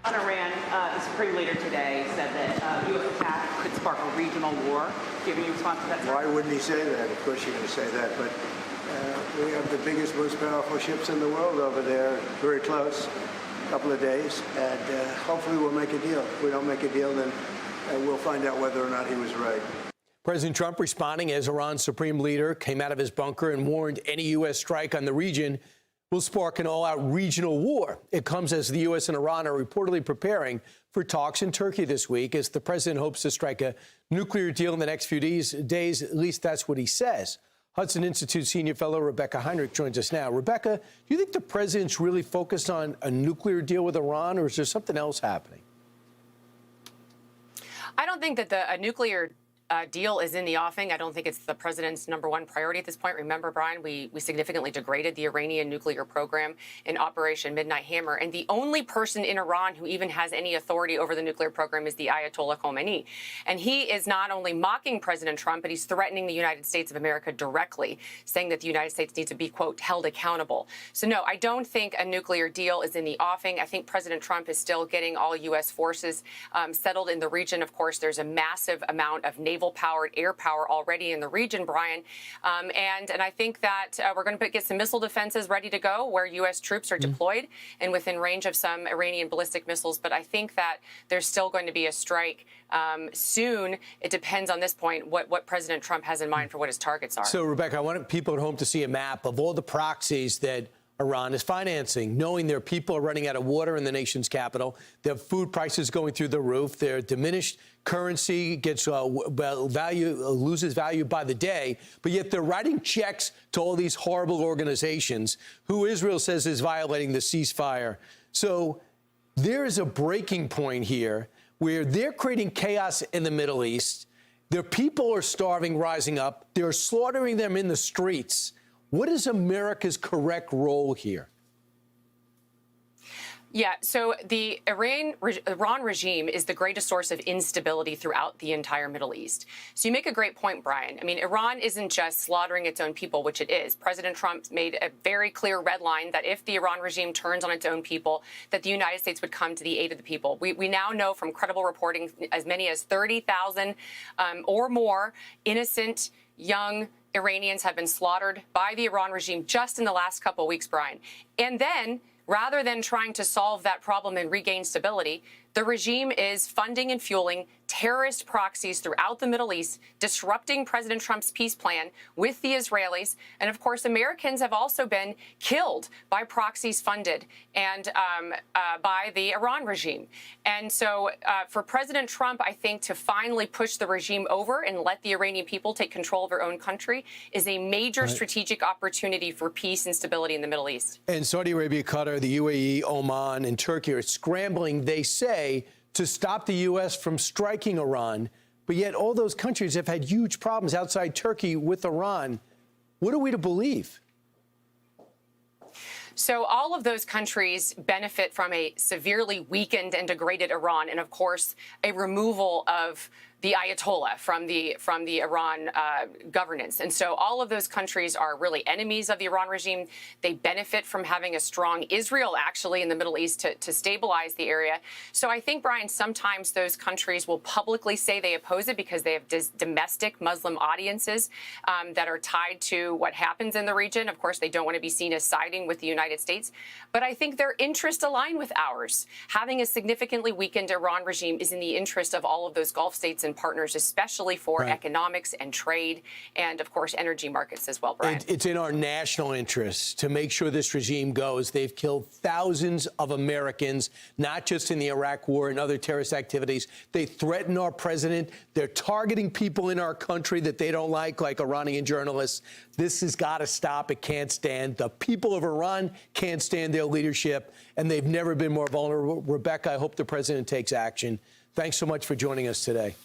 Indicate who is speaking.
Speaker 1: On Iran, the Supreme Leader today said that U.S. attack could spark a regional war. Do you have any response to that, sir?
Speaker 2: Why wouldn't he say that? Of course you're going to say that. But we have the biggest, most powerful ships in the world over there, very close, a couple of days. And hopefully we'll make a deal. If we don't make a deal, then we'll find out whether or not he was right.
Speaker 3: President Trump responding as Iran's Supreme Leader came out of his bunker and warned any U.S. strike on the region will spark an all-out regional war. It comes as the U.S. and Iran are reportedly preparing for talks in Turkey this week as the president hopes to strike a nuclear deal in the next few days. At least that's what he says. Hudson Institute senior fellow Rebecca Heinrich joins us now. Rebecca, do you think the president's really focused on a nuclear deal with Iran, or is there something else happening?
Speaker 4: I don't think that a nuclear deal is in the offing. I don't think it's the president's #1 priority at this point. Remember, Brian, we significantly degraded the Iranian nuclear program in Operation Midnight Hammer. And the only person in Iran who even has any authority over the nuclear program is the Ayatollah Khomeini. And he is not only mocking President Trump, but he's threatening the United States of America directly, saying that the United States needs to be, quote, held accountable. So, no, I don't think a nuclear deal is in the offing. I think President Trump is still getting all U.S. forces settled in the region. Of course, there's a massive amount of naval-powered air power already in the region, Brian. And I think that we're going to get some missile defenses ready to go where U.S. troops are deployed and within range of some Iranian ballistic missiles. But I think that there's still going to be a strike soon. It depends on this point what President Trump has in mind for what his targets are.
Speaker 3: So, Rebecca, I want people at home to see a map of all the proxies that Iran is financing, knowing their people are running out of water in the nation's capital, their food prices going through the roof, their diminished currency gets loses value by the day, but yet they're writing checks to all these horrible organizations who Israel says is violating the ceasefire. So there is a breaking point here where they're creating chaos in the Middle East. Their people are starving, rising up. They're slaughtering them in the streets. What is America's correct role here?
Speaker 4: Yeah, so the Iran regime is the greatest source of instability throughout the entire Middle East. So you make a great point, Brian. I mean, Iran isn't just slaughtering its own people, which it is. President Trump made a very clear red line that if the Iran regime turns on its own people, that the United States would come to the aid of the people. We now know from credible reporting as many as 30,000 or more innocent young Iranians have been slaughtered by the Iran regime just in the last couple of weeks, Brian. And then, rather than trying to solve that problem and regain stability, the regime is funding and fueling terrorist proxies throughout the Middle East, disrupting President Trump's peace plan with the Israelis. And of course, Americans have also been killed by proxies funded and by the Iran regime. And so for President Trump, I think to finally push the regime over and let the Iranian people take control of their own country is a major strategic opportunity for peace and stability in the Middle East.
Speaker 3: And Saudi Arabia, Qatar, the UAE, Oman, and Turkey are scrambling, they say, to stop the U.S. from striking Iran. But yet all those countries have had huge problems outside Turkey with Iran. What are we to believe?
Speaker 4: So all of those countries benefit from a severely weakened and degraded Iran, and of course, a removal of the Ayatollah from the Iran governance. And so all of those countries are really enemies of the Iran regime. They benefit from having a strong Israel, actually, in the Middle East to stabilize the area. So I think, Brian, sometimes those countries will publicly say they oppose it because they have domestic Muslim audiences that are tied to what happens in the region. Of course, they don't want to be seen as siding with the United States. But I think their interests align with ours. Having a significantly weakened Iran regime is in the interest of all of those Gulf states and partners, especially for economics and trade and, of course, energy markets as well, Brian.
Speaker 3: It's in our national interest to make sure this regime goes. They've killed thousands of Americans, not just in the Iraq war and other terrorist activities. They threaten our president. They're targeting people in our country that they don't like Iranian journalists. This has got to stop. It can't stand. The people of Iran can't stand their leadership, and they've never been more vulnerable. Rebecca, I hope the president takes action. Thanks so much for joining us today.